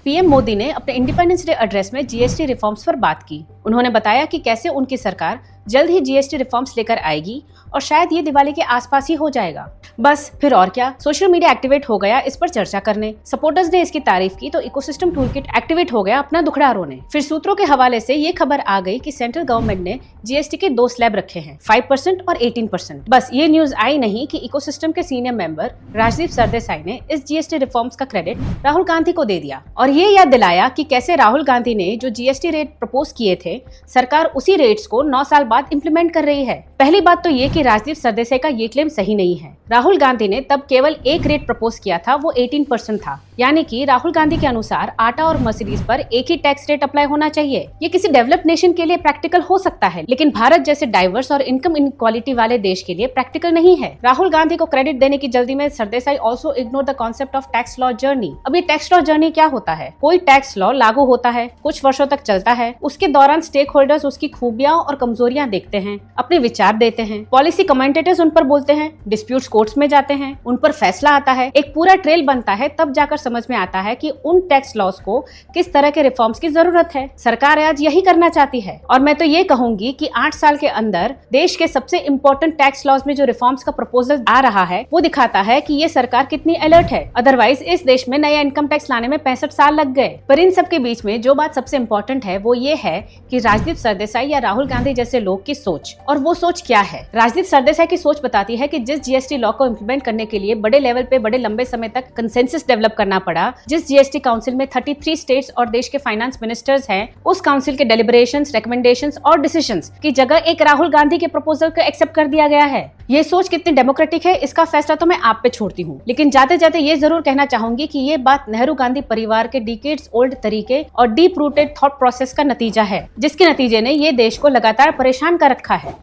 PM Modi ने अपने independence day address में जीएसटी रिफॉर्म्स पर बात की। उन्होंने बताया कि कैसे उनकी सरकार जल्द ही जीएसटी रिफॉर्म्स लेकर आएगी और शायद ये दिवाली के आसपास ही हो जाएगा। बस फिर और क्या, सोशल मीडिया एक्टिवेट हो गया इस पर चर्चा करने। सपोर्टर्स ने इसकी तारीफ की तो इकोसिस्टम टूलकिट एक्टिवेट हो गया अपना दुखड़ा रोने। फिर सूत्रों के हवाले से ये खबर आ गई कि सेंट्रल गवर्नमेंट ने जीएसटी के 2 स्लैब रखे हैं, 5% और 18%। बस ये न्यूज आई नहीं कि इकोसिस्टम के सीनियर मेंबर राजदीप सरदेसाई ने इस जीएसटी रिफॉर्म्स का क्रेडिट राहुल गांधी को दे दिया और ये याद दिलाया कि कैसे राहुल गांधी ने जो जीएसटी रेट प्रपोज किए थे, सरकार उसी रेट्स को 9 साल बाद इम्प्लीमेंट कर रही है। पहली बात तो ये कि राजदीप सरदेसाई का ये क्लेम सही नहीं है। राहुल गांधी ने तब केवल एक रेट प्रपोज किया था, वो 18% था। यानी कि राहुल गांधी के अनुसार आटा और मर्सिडीज पर एक ही टैक्स रेट अप्लाई होना चाहिए। ये किसी डेवलप्ड नेशन के लिए प्रैक्टिकल हो सकता है, लेकिन भारत जैसे डाइवर्स और इनकम इनइक्वालिटी वाले देश के लिए प्रैक्टिकल नहीं है। राहुल गांधी को क्रेडिट देने की जल्दी में Sardesai also ignore the concept of tax law journey. अब ये टैक्स लॉ जर्नी क्या होता है? कोई टैक्स लॉ लागू होता है, कुछ वर्षों तक चलता है, उसके दौरान स्टेक होल्डर्स उसकी खूबियां और कमजोरियां देखते हैं, अपने विचार देते हैं, पॉलिसी कमेंटेटर्स उन पर बोलते हैं, डिस्प्यूट्स कोर्ट्स में जाते हैं, उन पर फैसला आता है, एक पूरा ट्रेल बनता है, तब जाकर समझ में आता है कि उन टैक्स लॉज को किस तरह के रिफॉर्म्स की जरूरत है। सरकार आज यही करना चाहती है और मैं तो ये कहूंगी कि 8 साल के अंदर देश के सबसे इम्पोर्टेंट टैक्स लॉज में जो रिफॉर्म्स का प्रपोजल आ रहा है वो दिखाता है कि ये सरकार कितनी अलर्ट है। अदरवाइज इस देश में नया इनकम टैक्स लाने में 65 साल लग गए। पर इन सब के बीच में जो बात सबसे इम्पोर्टेंट है वो ये है कि राजदीप सरदेसाई या राहुल गांधी जैसे लोग की सोच, और वो सोच क्या है। राजदीप सरदेसाई की सोच बताती है कि जिस जीएसटी लॉ को इम्प्लीमेंट करने के लिए बड़े लेवल पे बड़े लंबे समय तक कंसेंसस डेवलप करना पड़ा, जिस जीएसटी काउंसिल में 33 स्टेट्स और देश के फाइनेंस मिनिस्टर्स हैं, उस काउंसिल के डेलिब्रेशंस, रिकमेंडेशंस और डिसीजंस की जगह एक राहुल गांधी के प्रपोजल को एक्सेप्ट कर दिया गया है। ये सोच कितनी डेमोक्रेटिक है इसका फैसला तो मैं आप पे छोड़ती हूँ, लेकिन जाते जाते ये जरूर कहना चाहूंगी कि ये बात नेहरू गांधी परिवार के डिकेड्स ओल्ड तरीके और डीप रूटेड थॉट प्रोसेस का नतीजा है, जिसके नतीजे ने ये देश को लगातार परेशान कर रखा है।